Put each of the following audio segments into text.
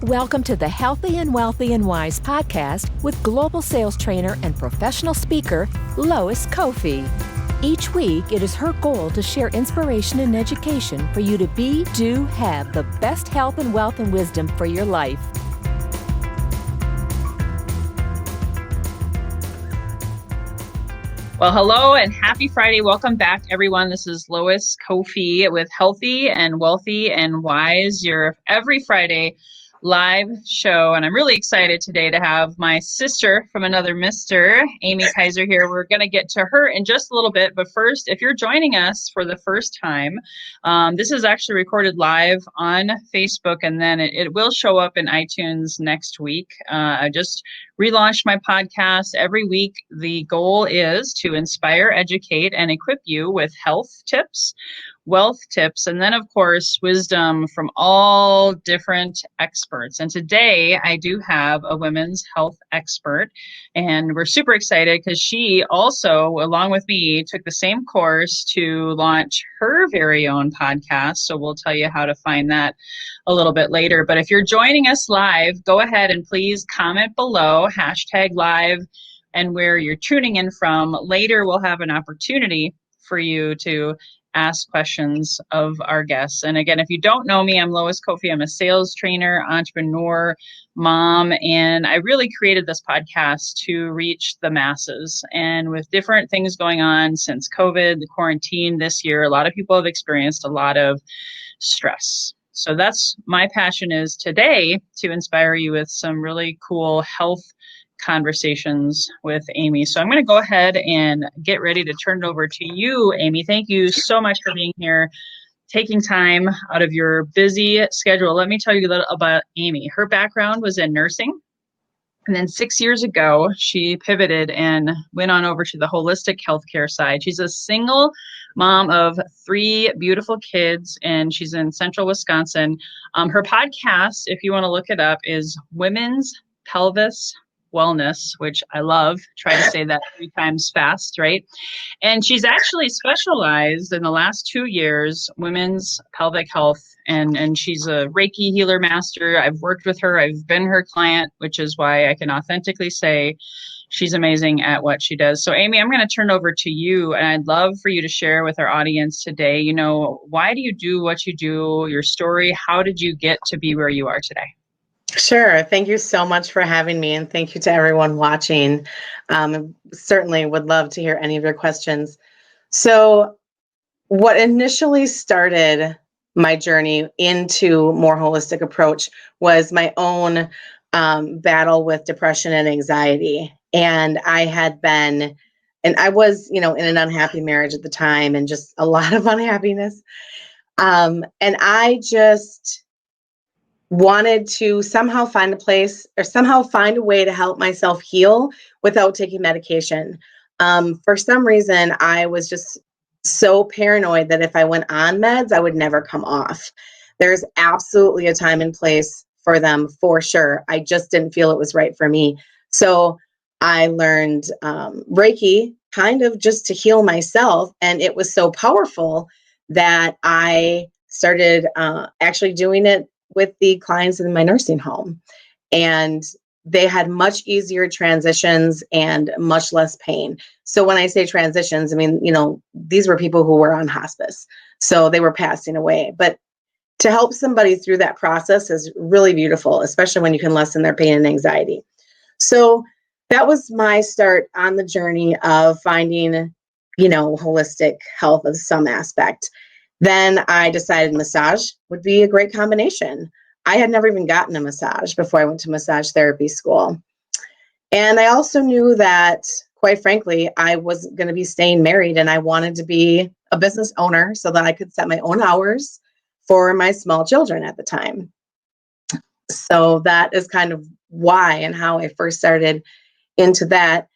Welcome to the Healthy and Wealthy and Wise podcast with global sales trainer and professional speaker, Lois Koffi. Each week, it is her goal to share inspiration and education for you to be, do, have the best health and wealth and wisdom for your life. Well, hello and happy Friday. Welcome back, everyone. This is Lois Koffi with Healthy and Wealthy and Wise, your every Friday live show. And I'm really excited today to have my sister from another Mr., Amy Kaiser here. We're going to get to her in just a little bit. But first, if you're joining us for the first time, this is actually recorded live on Facebook, and then it will show up in iTunes next week. I just relaunched my podcast every week. The goal is to inspire, educate, and equip you with health tips, wealth tips, and then, of course, wisdom from all different experts. And today I do have a women's health expert, and we're super excited because she also, along with me, took the same course to launch her very own podcast. So we'll tell you how to find that a little bit later. But if you're joining us live, go ahead and please comment below, #live, and where you're tuning in from. Later, we'll have an opportunity for you to ask questions of our guests. And again, if you don't know me, I'm Lois Koffi. I'm a sales trainer, entrepreneur, mom, and I really created this podcast to reach the masses. And with different things going on since COVID, the quarantine this year, a lot of people have experienced a lot of stress. So that's my passion is today to inspire you with some really cool health conversations with Amy. So I'm going to go ahead and get ready to turn it over to you, Amy. Thank you so much for being here, taking time out of your busy schedule. Let me tell you a little about Amy. Her background was in nursing. And then 6 years ago, she pivoted and went on over to the holistic healthcare side. She's a single mom of 3 beautiful kids, and she's in central Wisconsin. Her podcast, if you want to look it up, is Women's Pelvis Wellness, which I love. Try to say that 3 times fast, right? And she's actually specialized in the last 2 years, women's pelvic health, and she's a Reiki healer master. I've worked with her. I've been her client, which is why I can authentically say she's amazing at what she does. So Amy, I'm going to turn over to you, and I'd love for you to share with our audience today, why do you do what you do, your story? How did you get to be where you are today? Sure. Thank you so much for having me, and thank you to everyone watching. Certainly would love to hear any of your questions. So what initially started my journey into more holistic approach was my own battle with depression and anxiety. And I was, in an unhappy marriage at the time and just a lot of unhappiness. And I just wanted to somehow find a way to help myself heal without taking medication. For some reason, I was just so paranoid that if I went on meds, I would never come off. There's absolutely a time and place for them, for sure. I just didn't feel it was right for me. So I learned Reiki kind of just to heal myself. And it was so powerful that I started actually doing it with the clients in my nursing home. And they had much easier transitions and much less pain. So when I say transitions, I mean, these were people who were on hospice. So they were passing away. But to help somebody through that process is really beautiful, especially when you can lessen their pain and anxiety. So that was my start on the journey of finding, holistic health of some aspect. Then I decided massage would be a great combination. I had never even gotten a massage before I went to massage therapy school. And I also knew that, quite frankly, I was going to be staying married and I wanted to be a business owner so that I could set my own hours for my small children at the time. So that is kind of why and how I first started into that.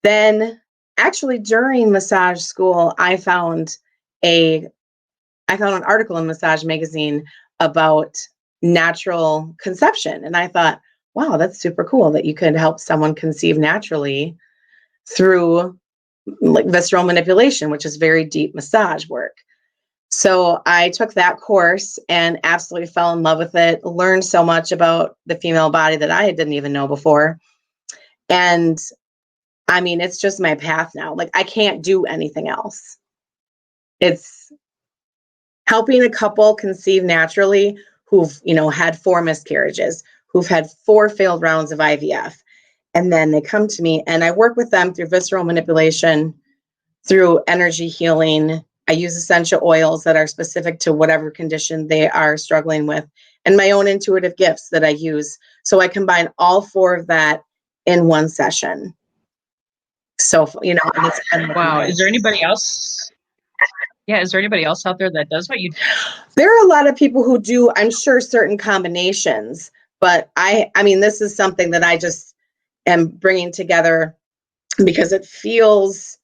Then actually during massage school, I found an article in Massage Magazine about natural conception. And I thought, wow, that's super cool that you could help someone conceive naturally through like visceral manipulation, which is very deep massage work. So I took that course and absolutely fell in love with it, learned so much about the female body that I didn't even know before. And I mean, it's just my path now. Like, I can't do anything else. It's helping a couple conceive naturally who've, had 4 miscarriages, who've had 4 failed rounds of IVF. And then they come to me and I work with them through visceral manipulation, through energy healing. I use essential oils that are specific to whatever condition they are struggling with, and my own intuitive gifts that I use. So I combine all 4 of that in one session. So, and it's been Wow. Is there anybody else? Yeah. Is there anybody else out there that does what you do? There are a lot of people who do, I'm sure, certain combinations, but I mean, this is something that I just am bringing together because it feels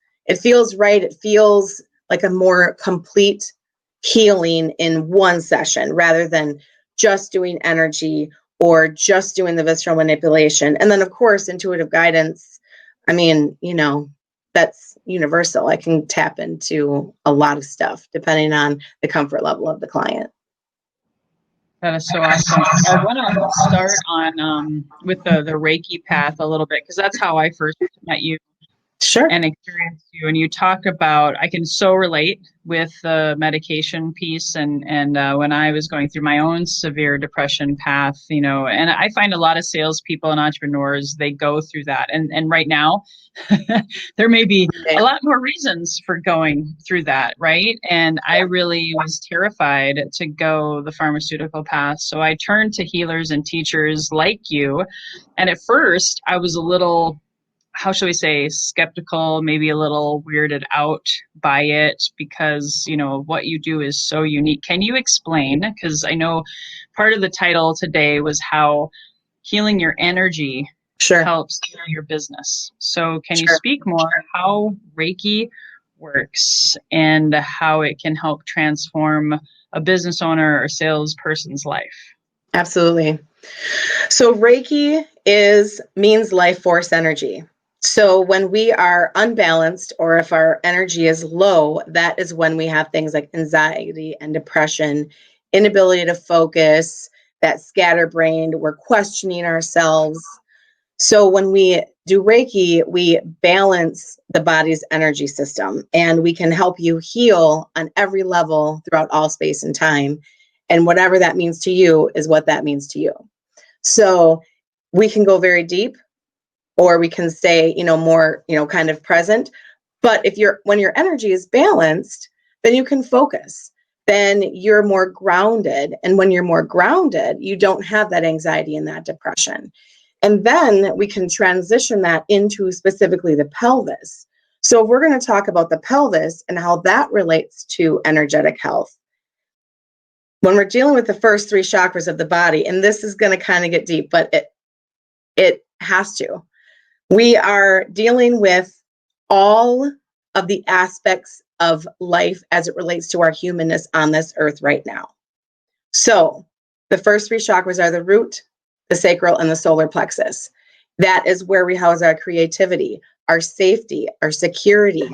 right. It feels like a more complete healing in one session rather than just doing energy or just doing the visceral manipulation. And then, of course, intuitive guidance. I mean, that's universal. I can tap into a lot of stuff depending on the comfort level of the client. That is so awesome. I want to start on with the Reiki path a little bit, because that's how I first met you Sure. and experienced you. And you talk about, I can so relate with the medication piece. And when I was going through my own severe depression path, and I find a lot of salespeople and entrepreneurs, they go through that. And right now, there may be a lot more reasons for going through that, right? And I really was terrified to go the pharmaceutical path. So I turned to healers and teachers like you. And at first, I was a little, how should we say, skeptical, maybe a little weirded out by it because, what you do is so unique. Can you explain? Because I know part of the title today was how healing your energy helps heal your business. So can you speak more how Reiki works and how it can help transform a business owner or salesperson's life? Absolutely. So Reiki means life force energy. So when we are unbalanced or if our energy is low, that is when we have things like anxiety and depression, inability to focus, that scatterbrained, we're questioning ourselves. So when we do Reiki, we balance the body's energy system and we can help you heal on every level throughout all space and time. And whatever that means to you is what that means to you. So we can go very deep or we can stay, more, kind of present. But when your energy is balanced, then you can focus. Then you're more grounded. And when you're more grounded, you don't have that anxiety and that depression. And then we can transition that into specifically the pelvis. So we're going to talk about the pelvis and how that relates to energetic health. When we're dealing with the first 3 chakras of the body, and this is going to kind of get deep, but it has to. We are dealing with all of the aspects of life as it relates to our humanness on this earth right now. So the first 3 chakras are the root, the sacral, and the solar plexus. That is where we house our creativity, our safety, our security,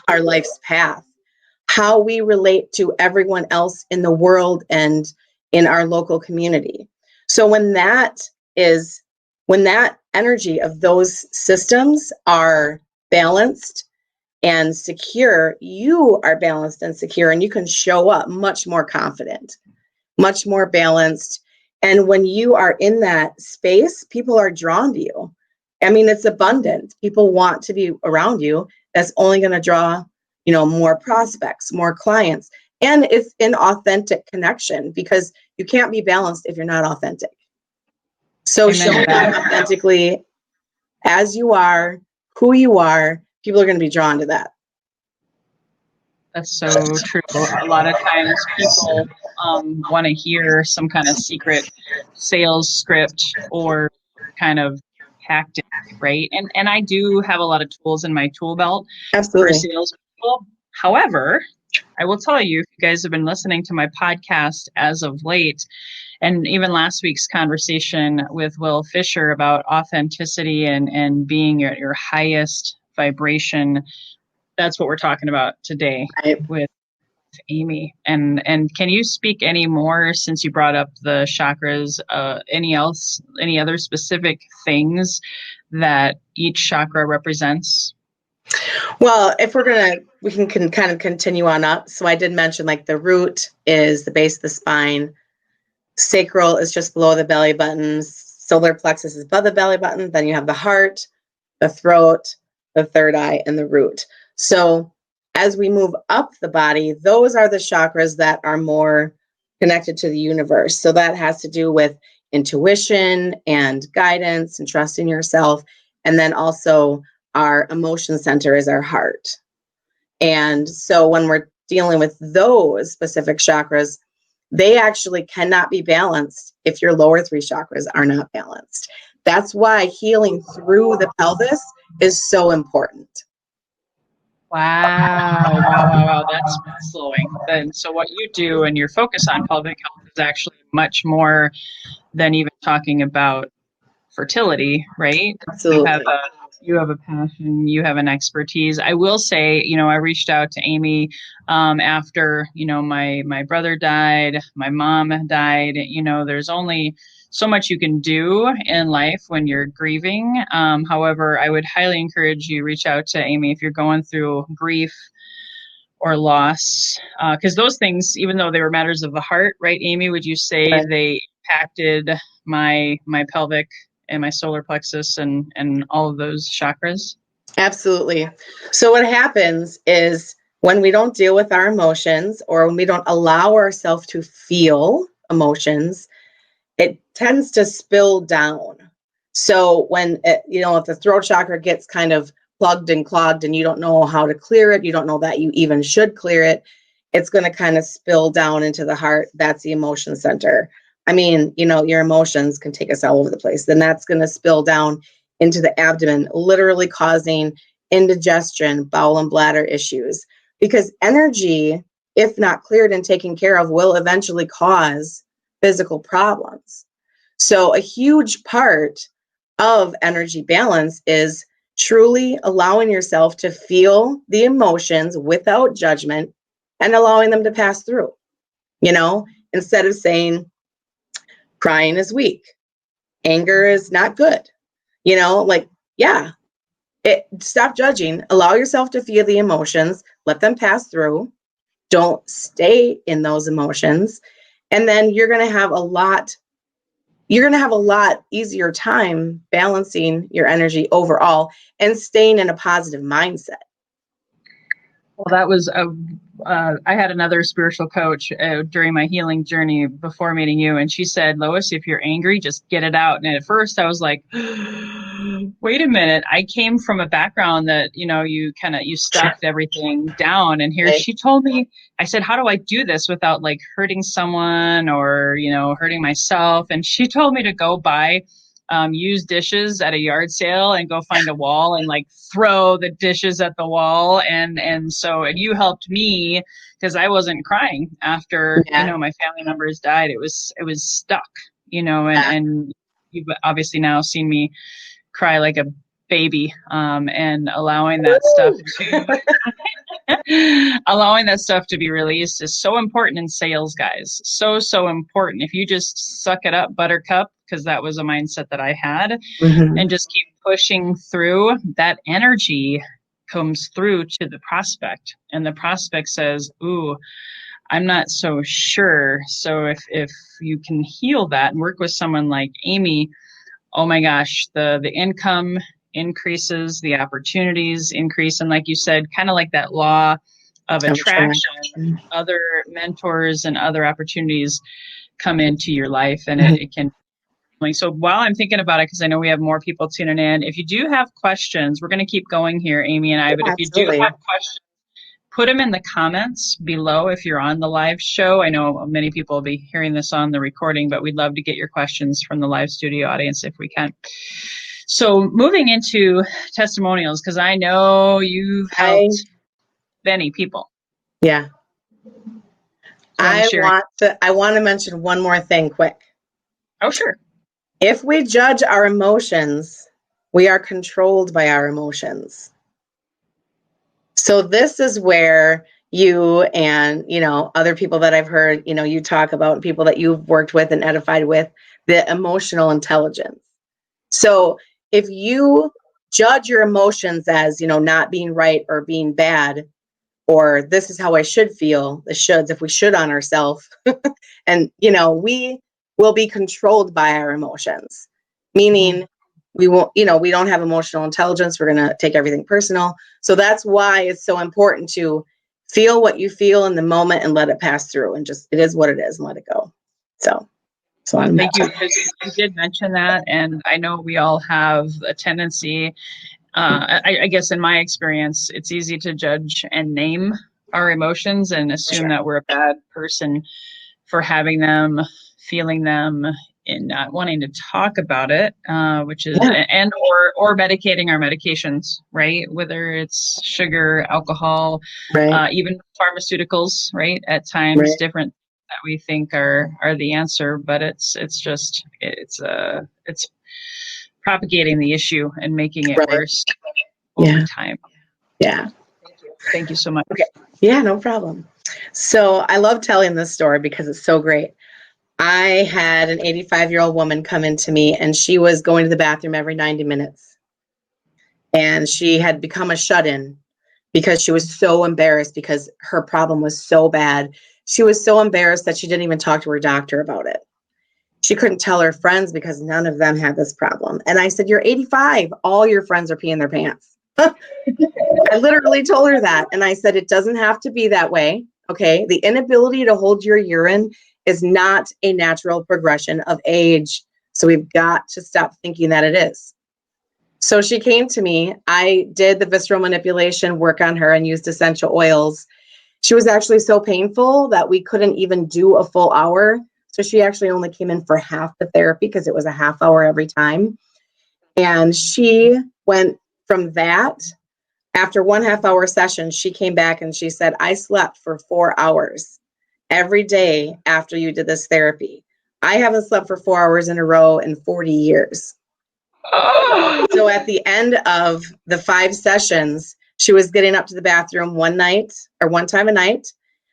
our life's path, how we relate to everyone else in the world and in our local community. So when that energy of those systems are balanced and secure, you are balanced and secure, and you can show up much more confident, much more balanced. And when you are in that space, people are drawn to you. I mean, it's abundant. People want to be around you. That's only going to draw, more prospects, more clients. And it's an authentic connection because you can't be balanced if you're not authentic. So showing up authentically as you are, who you are, people are going to be drawn to that. That's so true. A lot of times people want to hear some kind of secret sales script or kind of tactic, right? And I do have a lot of tools in my tool belt for salespeople. However, I will tell you, if you guys have been listening to my podcast as of late, and even last week's conversation with Will Fisher about authenticity and being at your highest vibration, that's what we're talking about today with Amy. And can you speak any more, since you brought up the chakras, any other specific things that each chakra represents? Well, if we can kind of continue on up. So I did mention like the root is the base of the spine. Sacral is just below the belly button. Solar plexus is above the belly button. Then you have the heart, the throat, the third eye, and the root. So as we move up the body, those are the chakras that are more connected to the universe. So that has to do with intuition and guidance and trusting yourself. And then also our emotion center is our heart. And so when we're dealing with those specific chakras, they actually cannot be balanced if your lower three chakras are not balanced. That's why healing through the pelvis is so important. Wow. That's flowing. And so what you do and your focus on pelvic health is actually much more than even talking about fertility, right? Absolutely. You have a passion, you have an expertise. I will say, I reached out to Amy after, my brother died, my mom died. There's only so much you can do in life when you're grieving. However, I would highly encourage you reach out to Amy if you're going through grief or loss, because those things, even though they were matters of the heart, right, Amy, would you say they impacted my pelvic and my solar plexus and all of those chakras? Absolutely. So what happens is when we don't deal with our emotions, or when we don't allow ourselves to feel emotions, it tends to spill down. So when if the throat chakra gets kind of plugged and clogged and you don't know how to clear it, you don't know that you even should clear it, it's going to kind of spill down into the heart. That's the emotion center. I mean, your emotions can take us all over the place. Then that's going to spill down into the abdomen, literally causing indigestion, bowel and bladder issues. Because energy, if not cleared and taken care of, will eventually cause physical problems. So a huge part of energy balance is truly allowing yourself to feel the emotions without judgment and allowing them to pass through, instead of saying crying is weak, anger is not good, stop judging, allow yourself to feel the emotions, let them pass through, don't stay in those emotions, and then you're going to have a lot easier time balancing your energy overall and staying in a positive mindset. Well, that was I had another spiritual coach during my healing journey before meeting you, and she said, Lois, if you're angry, just get it out. And at first I was like, wait a minute. I came from a background that, you stuffed everything down. And here she told me, I said, how do I do this without like hurting someone or, hurting myself? And she told me to go buy used dishes at a yard sale and go find a wall and like throw the dishes at the wall. And you helped me because I wasn't crying after, my family members died. It was stuck, and you've obviously now seen me cry like a baby, and allowing that stuff to be released is so important in sales, guys. So important. If you just suck it up, buttercup, because that was a mindset that I had, and just keep pushing through, that energy comes through to the prospect, and the prospect says, ooh, I'm not so sure. So if you can heal that and work with someone like Amy, oh my gosh, the income increases, the opportunities increase. And like you said, kind of like that law of attraction, other mentors and other opportunities come into your life, and it can. So while I'm thinking about it, because I know we have more people tuning in, if you do have questions, we're going to keep going here, Amy and I, but if you do have questions, put them in the comments below if you're on the live show. I know many people will be hearing this on the recording, but we'd love to get your questions from the live studio audience if we can. So moving into testimonials, because I know you've helped many people. Yeah. I want to mention one more thing quick. Oh, sure. If we judge our emotions, we are controlled by our emotions. So this is where you and, other people that I've heard, you talk about, people that you've worked with and edified with, the emotional intelligence. So if you judge your emotions as, not being right or being bad, or this is how I should feel, the shoulds, if we should on ourselves, and, we will be controlled by our emotions, meaning we won't, we don't have emotional intelligence. We're going to take everything personal. So that's why it's so important to feel what you feel in the moment and let it pass through, and just, it is what it is, and let it go. So thank you. You did mention that. And I know we all have a tendency, I guess in my experience, it's easy to judge and name our emotions and assume that we're a bad person for having them, feeling them, and not wanting to talk about it, which is, and or medicating our medications, right? Whether it's sugar, alcohol, even pharmaceuticals, right? At times, different that we think are the answer, but it's propagating the issue and making it worse over time. Yeah. Thank you so much. Okay. Yeah, no problem. So I love telling this story because it's so great. I had an 85-year-old woman come into me, and she was going to the bathroom every 90 minutes. And she had become a shut-in because she was so embarrassed because her problem was so bad. She was so embarrassed that she didn't even talk to her doctor about it. She couldn't tell her friends because none of them had this problem. And I said, "You're 85. All your friends are peeing their pants." I literally told her that. And I said, it doesn't have to be that way. Okay. The inability to hold your urine is not a natural progression of age. So we've got to stop thinking that it is. So she came to me. I did the visceral manipulation work on her and used essential oils. She was actually so painful that we couldn't even do a full hour. So she actually only came in for half the therapy because it was a half hour every time. And she went from that. After 1.5 hour session, she came back and she said, "I slept for 4 hours every day after you did this therapy. I haven't slept for 4 hours in a row in 40 years. So at the end of the 5 sessions, she was getting up to the bathroom one time a night.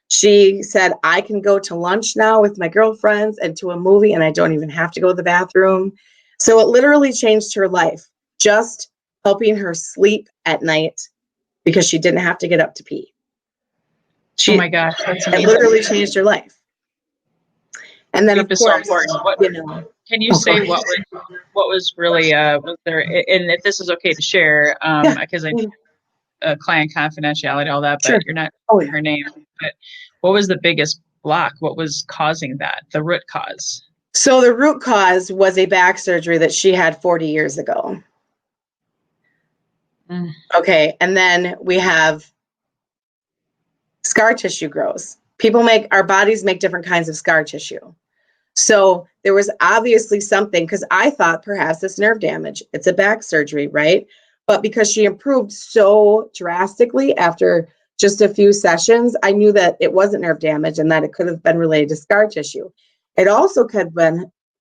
She said, "I can go to lunch now with my girlfriends and to a movie, and I don't even have to go to the bathroom." So it literally changed her life, just helping her sleep at night because she didn't have to get up to pee. Oh my gosh, that's amazing. It literally changed her life. And then, sleep of course, so important. Can you say what was really was there? And if this is okay to share, because I know client confidentiality, all that, but you're not her name. But what was the biggest block? What was causing that? The root cause? So the root cause was a back surgery that she had 40 years ago. Okay, and then we have scar tissue grows. Our bodies make different kinds of scar tissue. So there was obviously something, because I thought perhaps it's nerve damage. It's a back surgery, right? But because she improved so drastically after just a few sessions, I knew that it wasn't nerve damage and that it could have been related to scar tissue. It also could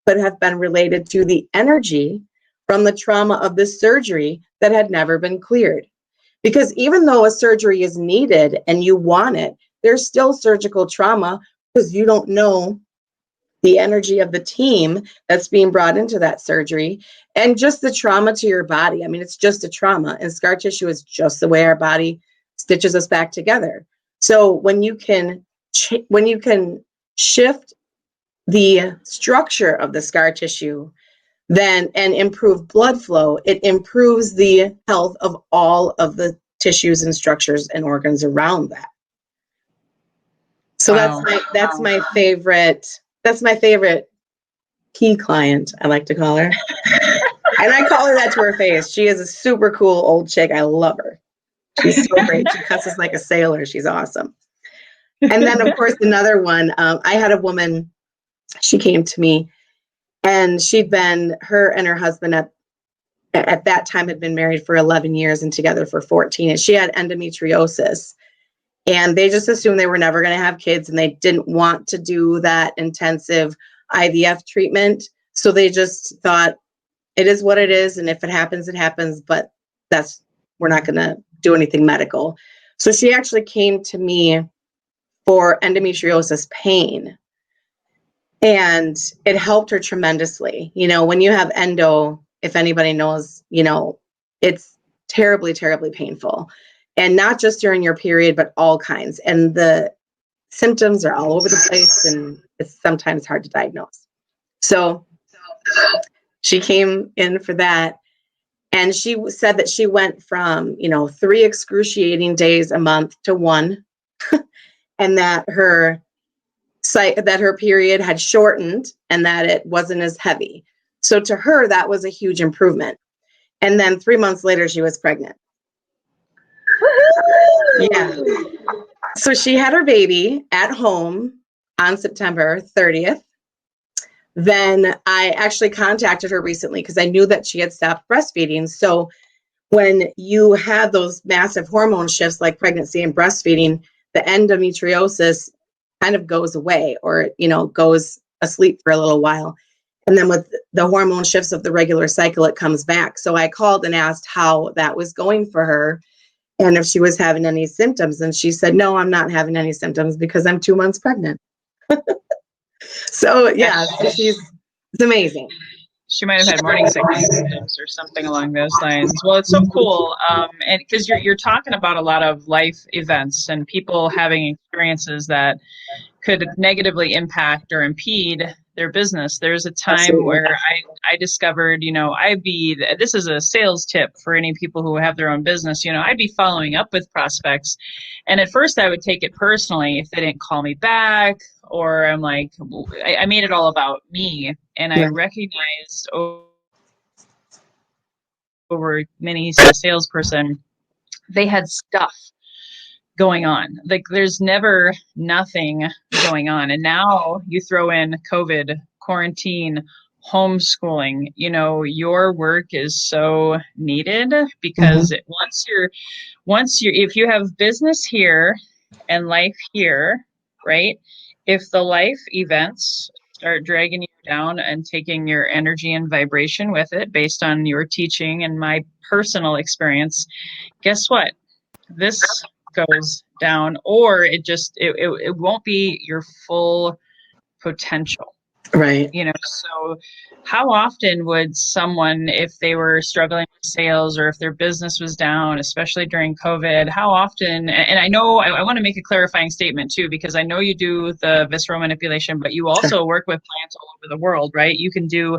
have been related to the energy from the trauma of this surgery that had never been cleared. Because even though a surgery is needed and you want it, there's still surgical trauma because you don't know the energy of the team that's being brought into that surgery, and just the trauma to your body. I mean, it's just a trauma, and scar tissue is just the way our body stitches us back together. So when you can shift the structure of the scar tissue, then and improve blood flow, it improves the health of all of the tissues and structures and organs around that. So that's my favorite. That's my favorite key client, I like to call her. And I call her that to her face. She is a super cool old chick. I love her. She's so great. She cusses like a sailor. She's awesome. And then, of course, another one, I had a woman, she came to me, and her and her husband at that time had been married for 11 years and together for 14. And she had endometriosis. And they just assumed they were never going to have kids, and they didn't want to do that intensive IVF treatment. So they just thought, it is what it is. And if it happens, it happens. But we're not going to do anything medical. So she actually came to me for endometriosis pain. And it helped her tremendously. You know, when you have endo, if anybody knows, you know, it's terribly, terribly painful. And not just during your period, but all kinds. And the symptoms are all over the place, and it's sometimes hard to diagnose. So she came in for that. And she said that she went from, you know, 3 excruciating days a month to 1, and that her period had shortened and that it wasn't as heavy. So to her, that was a huge improvement. And then 3 months later, she was pregnant. Yeah. So she had her baby at home on September 30th. Then I actually contacted her recently because I knew that she had stopped breastfeeding. So when you have those massive hormone shifts like pregnancy and breastfeeding, the endometriosis kind of goes away, or, you know, goes asleep for a little while. And then with the hormone shifts of the regular cycle, it comes back. So I called and asked how that was going for her and if she was having any symptoms. And she said, no, I'm not having any symptoms because I'm 2 months pregnant. So yeah, it's amazing. She might have had morning sickness symptoms or something along those lines. Well, it's so cool, and because you're talking about a lot of life events and people having experiences that could negatively impact or impede their business. There's a time Absolutely. where I discovered, you know, this is a sales tip for any people who have their own business, you know, I'd be following up with prospects. And at first I would take it personally if they didn't call me back, or I'm like, I made it all about me. And I recognized over many as a salesperson, they had stuff going on. Like there's never nothing going on. And now you throw in COVID, quarantine, homeschooling, you know, your work is so needed because once you're, if you have business here and life here, right? If the life events start dragging you down and taking your energy and vibration with it based on your teaching and my personal experience, guess what? This goes down, or it won't be your full potential. Right. You know, so how often would someone, if they were struggling with sales or if their business was down, especially during COVID, how often, and I know I want to make a clarifying statement too, because I know you do the visceral manipulation, but you also work with clients all over the world, right? You can do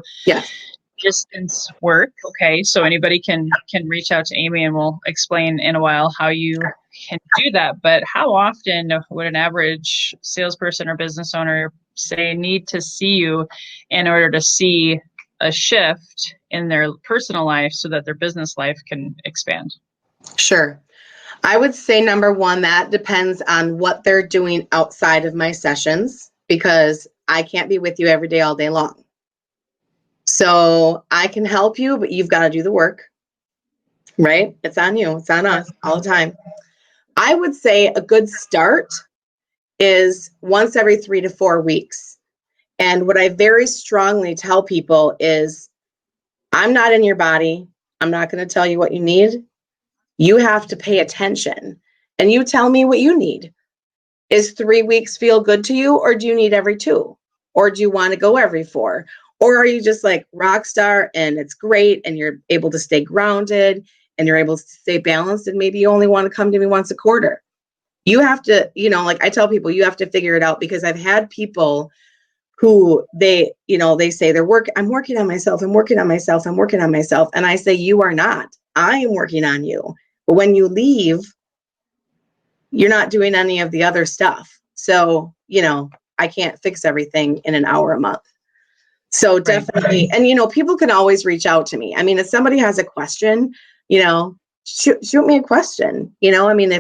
distance work. Okay. So anybody can reach out to Amy and we'll explain in a while how you can do that. But how often would an average salesperson or business owner say need to see you in order to see a shift in their personal life so that their business life can expand? Sure. I would say number one, that depends on what they're doing outside of my sessions, because I can't be with you every day, all day long. So I can help you, but you've got to do the work, right? It's on you. It's on us all the time. I would say a good start is once every 3 to 4 weeks. And what I very strongly tell people is, I'm not in your body. I'm not going to tell you what you need. You have to pay attention and you tell me what you need. Is 3 weeks feel good to you, or do you need every 2? Or do you want to go every 4? Or are you just like rock star and it's great and you're able to stay grounded and you're able to stay balanced, and maybe you only want to come to me once a quarter? You have to, you know, like I tell people, you have to figure it out, because I've had people who they say I'm working on myself. I'm working on myself. I'm working on myself. And I say, you are not. I am working on you. But when you leave, you're not doing any of the other stuff. So, you know, I can't fix everything in an hour a month. So definitely. And, you know, people can always reach out to me. I mean, if somebody has a question, you know, shoot me a question, you know, I mean,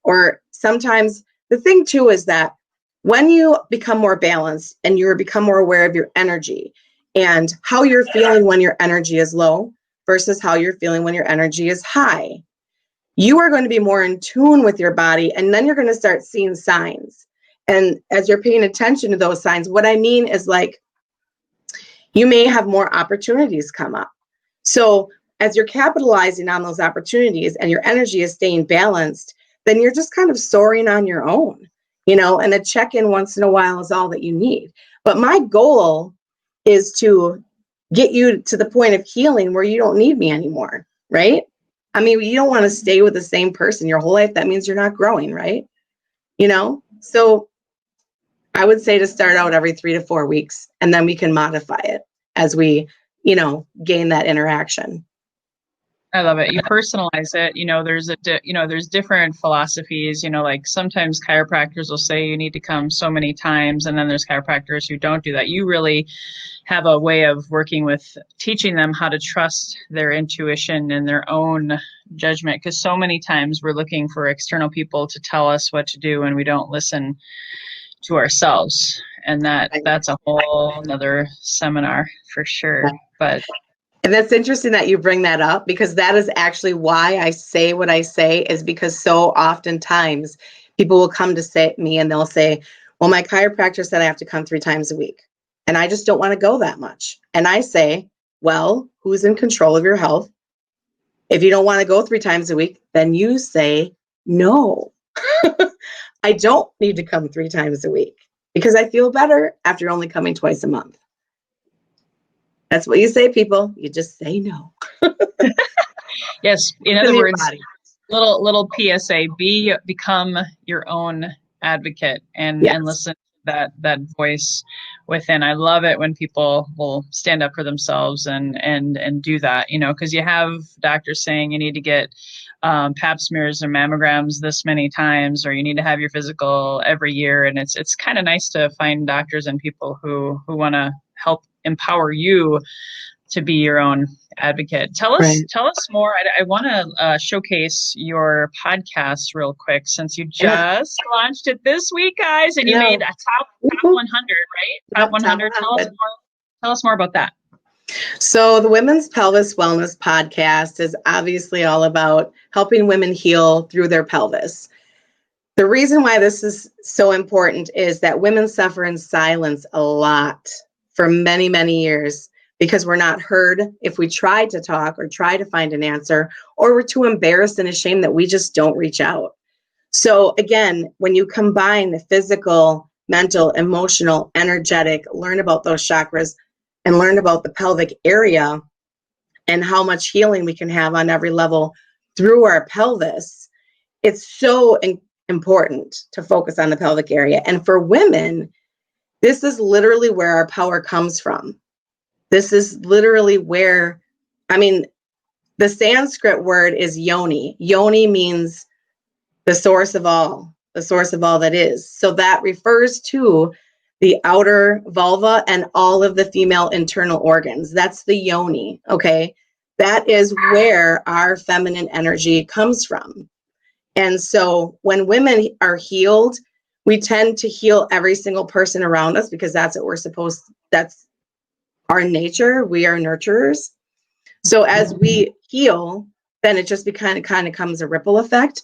or sometimes the thing too is that when you become more balanced and you become more aware of your energy and how you're feeling when your energy is low versus how you're feeling when your energy is high, you are going to be more in tune with your body, and then you're going to start seeing signs. And as you're paying attention to those signs, what I mean is, like, you may have more opportunities come up. So as you're capitalizing on those opportunities and your energy is staying balanced, then you're just kind of soaring on your own. and a check-in once in a while is all that you need. But my goal is to get you to the point of healing where you don't need me anymore, right? I mean, you don't want to stay with the same person your whole life. That means you're not growing, right? So I would say to start out every 3 to 4 weeks, and then we can modify it as we, gain that interaction. I love it. You personalize it. There's different philosophies, like sometimes chiropractors will say you need to come so many times. And then there's chiropractors who don't do that. You really have a way of working with teaching them how to trust their intuition and their own judgment. Because so many times we're looking for external people to tell us what to do and we don't listen to ourselves. And that's a whole nother seminar for sure. And that's interesting that you bring that up, because that is actually why I say what I say, is because so oftentimes people will come to me and they'll say, well, my chiropractor said I have to come 3 times a week and I just don't want to go that much. And I say, well, who's in control of your health? If you don't want to go 3 times a week, then you say, no, I don't need to come 3 times a week because I feel better after only coming twice a month. That's what you say, people. You just say no. Yes. In other words, little PSA, become your own advocate and listen to that voice within. I love it when people will stand up for themselves and do that, because you have doctors saying you need to get pap smears or mammograms this many times, or you need to have your physical every year. And it's kind of nice to find doctors and people who want to help empower you to be your own advocate. Tell us more. I want to showcase your podcast real quick, since you just launched it this week, guys, and you made a top 100, right? Top 100. Tell us more about that. So the Women's Pelvis Wellness Podcast is obviously all about helping women heal through their pelvis. The reason why this is so important is that women suffer in silence a lot for many, many years, because we're not heard if we try to talk or try to find an answer, or we're too embarrassed and ashamed that we just don't reach out. So again, when you combine the physical, mental, emotional, energetic, learn about those chakras and learn about the pelvic area and how much healing we can have on every level through our pelvis, it's so important to focus on the pelvic area. And for women, this is literally where our power comes from. This is literally where, the Sanskrit word is yoni. Yoni means the source of all that is. So that refers to the outer vulva and all of the female internal organs. That's the yoni, okay? That is where our feminine energy comes from. And so when women are healed, we tend to heal every single person around us, because that's what that's our nature. We are nurturers. So as we heal, then it just kind of comes a ripple effect.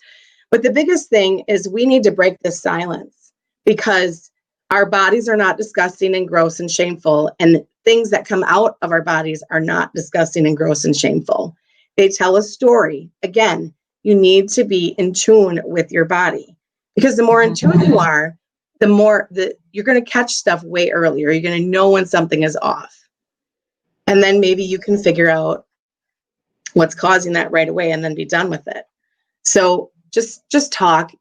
But the biggest thing is we need to break this silence, because our bodies are not disgusting and gross and shameful. And things that come out of our bodies are not disgusting and gross and shameful. They tell a story. Again, you need to be in tune with your body, because the more in tune you are, the more you're going to catch stuff way earlier. You're going to know when something is off. And then maybe you can figure out what's causing that right away and then be done with it. So just talk.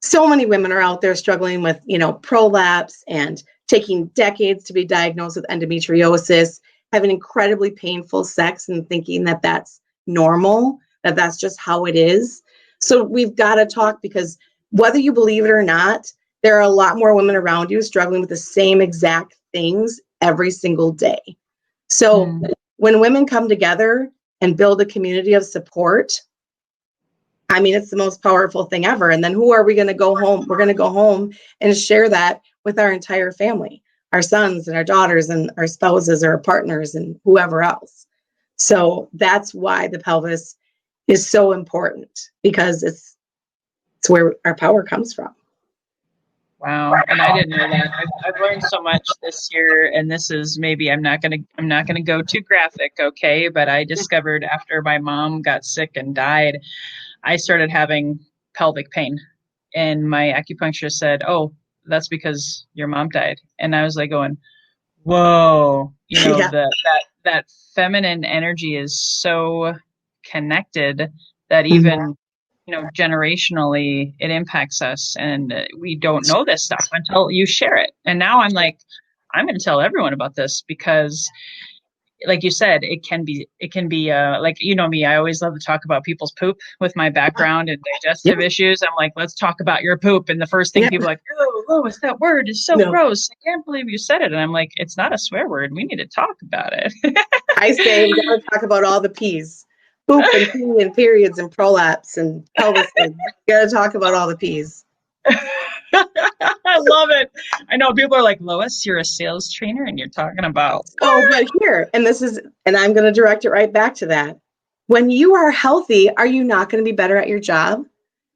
So many women are out there struggling with, prolapse and taking decades to be diagnosed with endometriosis, having incredibly painful sex and thinking that that's normal, that that's just how it is. So we've got to talk, because whether you believe it or not, there are a lot more women around you struggling with the same exact things every single day. So when women come together and build a community of support, it's the most powerful thing ever. And then who are we going to go home? We're going to go home and share that with our entire family, our sons and our daughters and our spouses or our partners and whoever else. So that's why the pelvis is so important, because it's where our power comes from. Wow. And I didn't know that. I've learned so much this year, and this is maybe, I'm not going to go too graphic. Okay. But I discovered after my mom got sick and died, I started having pelvic pain. and my acupuncturist said, "Oh, that's because your mom died." And I was like going, "Whoa, Yeah. that feminine energy is so connected that Mhm. even, generationally it impacts us, and we don't know this stuff until you share it." And now I'm like, I'm going to tell everyone about this because, like you said, it can be like, me, I always love to talk about people's poop with my background and Yeah. digestive issues. I'm like, let's talk about your poop. And the first thing Yeah. people are like, "Oh, Lois, that word is so No. gross. I can't believe you said it." And I'm like, it's not a swear word. We need to talk about it. I say we gotta talk about all the P's. Poop and pee and periods and prolapse and pelvises. We gotta talk about all the P's. I love it. I know people are like, "Lois, you're a sales trainer and you're talking about Oh, but here, and I'm gonna direct it right back to that. When you are healthy, are you not gonna be better at your job?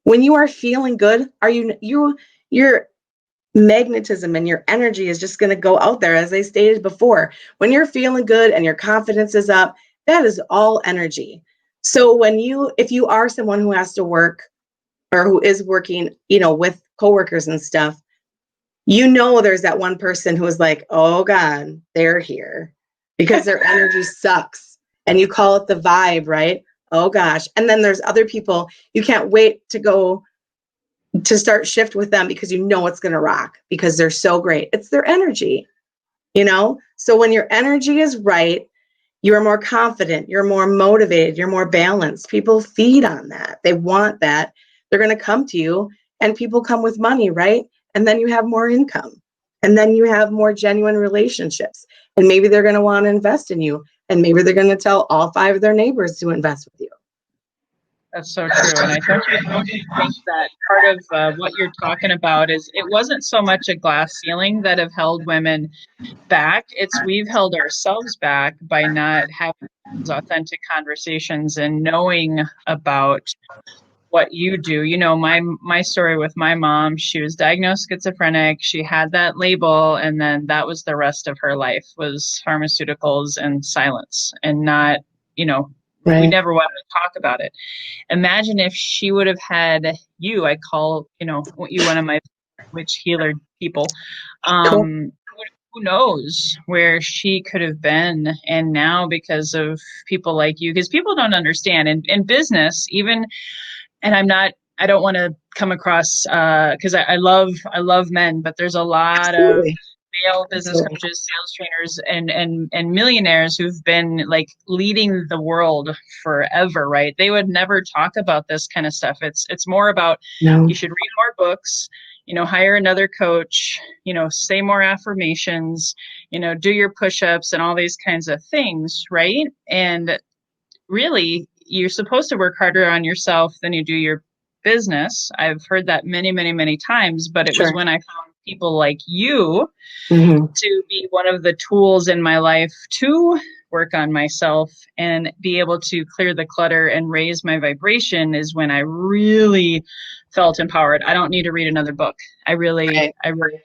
When you are feeling good, are your magnetism and your energy is just gonna go out there, as I stated before. When you're feeling good and your confidence is up, that is all energy. So if you are someone who has to work or who is working, with coworkers and stuff, there's that one person who is like, oh God, they're here because their energy sucks. And you call it the vibe, right? Oh gosh. And then there's other people you can't wait to go to start shift with them because it's going to rock because they're so great. It's their energy. So when your energy is right, you're more confident, you're more motivated, you're more balanced. People feed on that. They want that. They're going to come to you, and people come with money, right? And then you have more income. And then you have more genuine relationships. And maybe they're going to want to invest in you. And maybe they're going to tell all 5 of their neighbors to invest with you. That's so true. And I don't you think that part of what you're talking about is it wasn't so much a glass ceiling that have held women back. It's we've held ourselves back by not having those authentic conversations and knowing about what you do. My story with my mom, she was diagnosed schizophrenic. She had that label, and then that was the rest of her life was pharmaceuticals and silence, and not, we Right. never wanted to talk about it. Imagine if she would have had you. I call, you one of my witch healer people. Cool. Who knows where she could have been. And now, because of people like you, because people don't understand in business, even, and I don't want to come across, because I love men, but there's a lot of Absolutely. male business Absolutely. coaches, sales trainers, and millionaires who've been like leading the world forever, right? They would never talk about this kind of stuff. It's more about, No. you should read more books, hire another coach, say more affirmations, do your push-ups and all these kinds of things, right? And really, you're supposed to work harder on yourself than you do your business. I've heard that many, many, many times, but it was Sure. when I found people like you Mm-hmm. to be one of the tools in my life to work on myself and be able to clear the clutter and raise my vibration is when I really felt empowered. I don't need to read another book. I really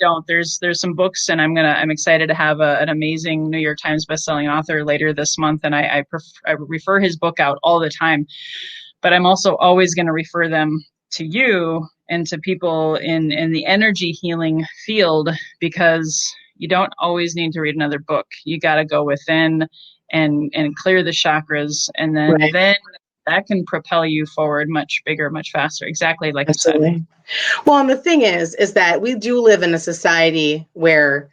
don't. There's some books, and I'm excited to have an amazing New York Times bestselling author later this month, and I refer his book out all the time. But I'm also always going to refer them to you and to people in the energy healing field, because you don't always need to read another book. You got to go within and clear the chakras, and then Right. that can propel you forward much bigger, much faster. Exactly like you said. Absolutely. Well, and the thing is that we do live in a society where,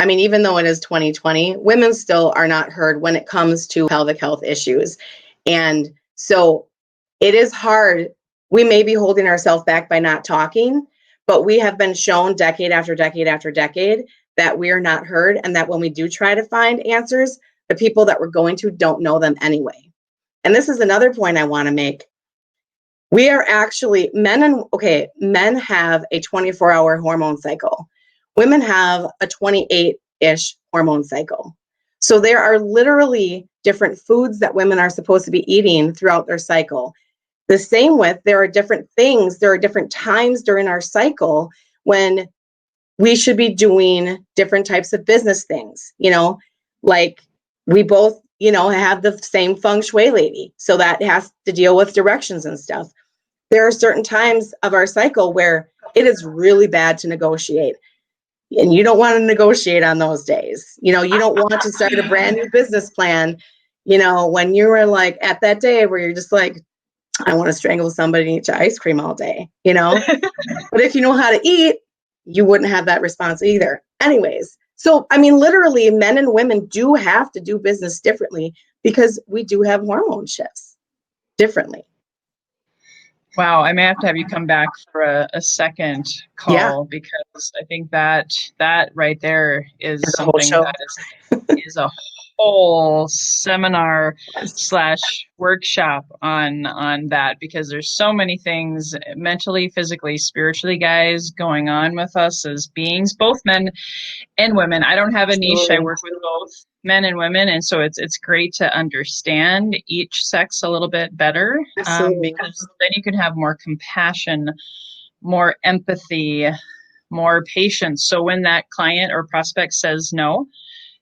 even though it is 2020, women still are not heard when it comes to pelvic health issues. And so it is hard. We may be holding ourselves back by not talking, but we have been shown decade after decade after decade that we are not heard, and that when we do try to find answers, the people that we're going to don't know them anyway. And this is another point I want to make. We are actually men have a 24-hour hormone cycle. Women have a 28-ish hormone cycle. So there are literally different foods that women are supposed to be eating throughout their cycle. The same with, there are different times during our cycle when we should be doing different types of business things, like we both, have the same feng shui lady. So that has to deal with directions and stuff. there are certain times of our cycle where it is really bad to negotiate. And you don't want to negotiate on those days. You don't want to start a brand new business plan, when you were like at that day where you're just like, I want to strangle somebody and eat ice cream all day, But if you know how to eat, you wouldn't have that response either. Anyways, so, literally men and women do have to do business differently because we do have hormone shifts differently. Wow, I may have to have you come back for a second call because I think that right there is something that is a whole seminar / workshop on that, because there's so many things mentally, physically, spiritually, guys, going on with us as beings, both men and women. I don't have a niche. I work with both men and women, and so it's great to understand each sex a little bit better, because then you can have more compassion, more empathy, more patience. So when that client or prospect says no,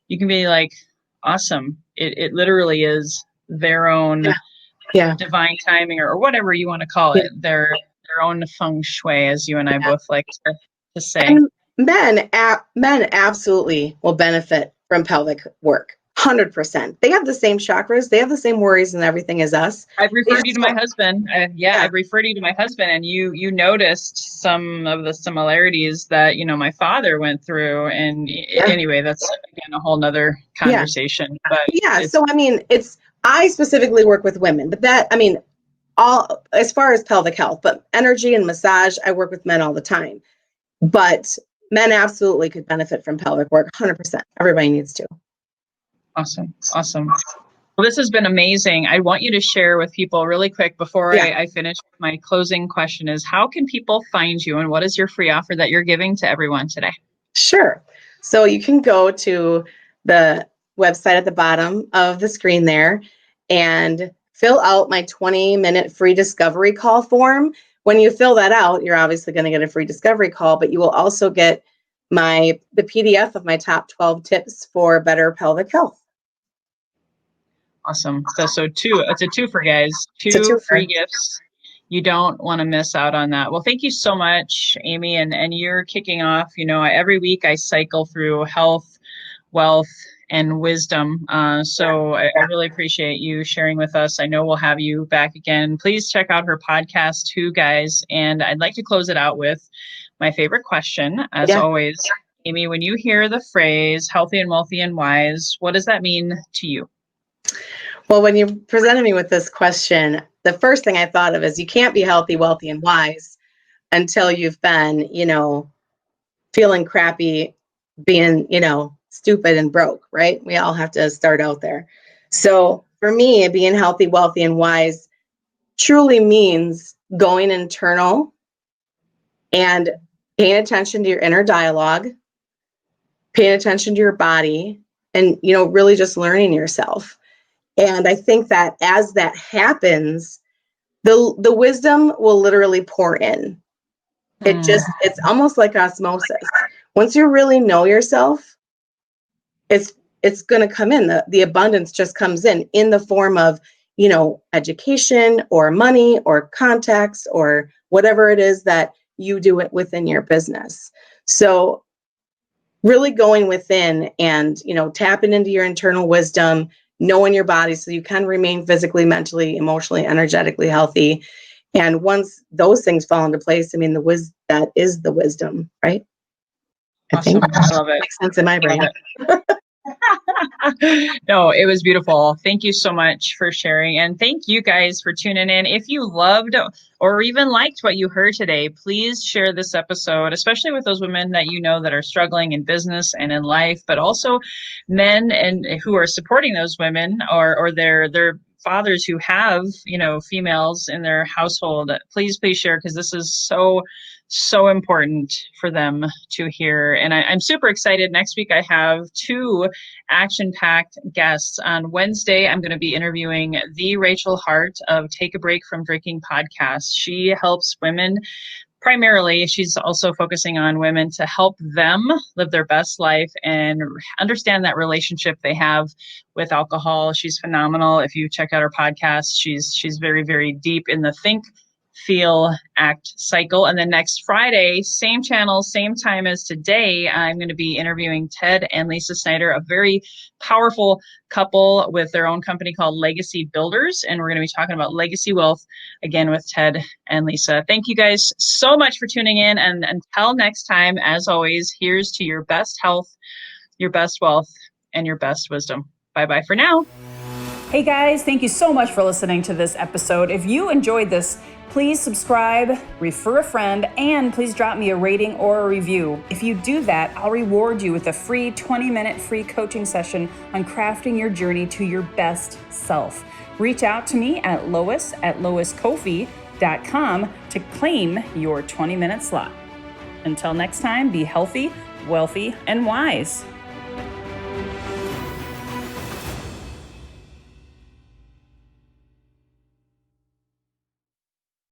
you can be like, awesome. It literally is their own divine timing, or whatever you want to call it, their own feng shui, as you and I both like to say. And men absolutely will benefit from pelvic work. 100%. They have the same chakras. They have the same worries and everything as us. I've referred you to my husband. I've referred you to my husband, and you noticed some of the similarities that, my father went through. And anyway, that's again a whole nother conversation. But so I specifically work with women, but that, all as far as pelvic health, but energy and massage, I work with men all the time. But men absolutely could benefit from pelvic work. 100%. Everybody needs to. Awesome. Well, this has been amazing. I want you to share with people really quick before I finish. My closing question is, how can people find you, and what is your free offer that you're giving to everyone today? Sure. So you can go to the website at the bottom of the screen there and fill out my 20-minute free discovery call form. When you fill that out, you're obviously going to get a free discovery call, but you will also get the PDF of my top 12 tips for better pelvic health. Awesome. So it's a twofer, guys. Two free gifts. You don't want to miss out on that. Well, thank you so much, Amy. And you're kicking off, every week I cycle through health, wealth, and wisdom. So I really appreciate you sharing with us. I know we'll have you back again. Please check out her podcast too, guys. And I'd like to close it out with my favorite question, as always. Amy, when you hear the phrase healthy and wealthy and wise, what does that mean to you? Well, when you presented me with this question, the first thing I thought of is you can't be healthy, wealthy, and wise until you've been, feeling crappy, being, stupid and broke, right? We all have to start out there. So for me, being healthy, wealthy, and wise truly means going internal and paying attention to your inner dialogue, paying attention to your body, and, really just learning yourself. And I think that as that happens, the wisdom will literally pour in. It's almost like osmosis. Once you really know yourself, it's going to come in. The abundance just comes in the form of, education or money or contacts or whatever it is that you do it within your business. So really going within and, tapping into your internal wisdom, knowing your body so you can remain physically, mentally, emotionally, energetically healthy. And once those things fall into place, that is the wisdom, right? Awesome. I love it. Makes sense in my brain. No, it was beautiful. Thank you so much for sharing. And thank you guys for tuning in. If you loved or even liked what you heard today, please share this episode, especially with those women that that are struggling in business and in life, but also men and who are supporting those women or their fathers who have, females in their household. Please share, because this is so important for them to hear. And I'm super excited. Next week, I have 2 action-packed guests. On Wednesday, I'm going to be interviewing the Rachel Hart of Take a Break from Drinking podcast. She helps women. Primarily, she's also focusing on women to help them live their best life and understand that relationship they have with alcohol. She's phenomenal. If you check out her podcast, she's very, very deep in the think, feel, act, cycle. And then next Friday, same channel, same time as today, I'm going to be interviewing Ted and Lisa Snyder, a very powerful couple with their own company called Legacy Builders. And we're going to be talking about legacy wealth again with Ted and Lisa. Thank you guys so much for tuning in. And until next time, as always, here's to your best health, your best wealth, and your best wisdom. Bye-bye for now. Hey guys, thank you so much for listening to this episode. If you enjoyed this, please subscribe, refer a friend, and please drop me a rating or a review. If you do that, I'll reward you with a free 20-minute free coaching session on crafting your journey to your best self. Reach out to me at loiskoffi.com to claim your 20-minute slot. Until next time, be healthy, wealthy, and wise.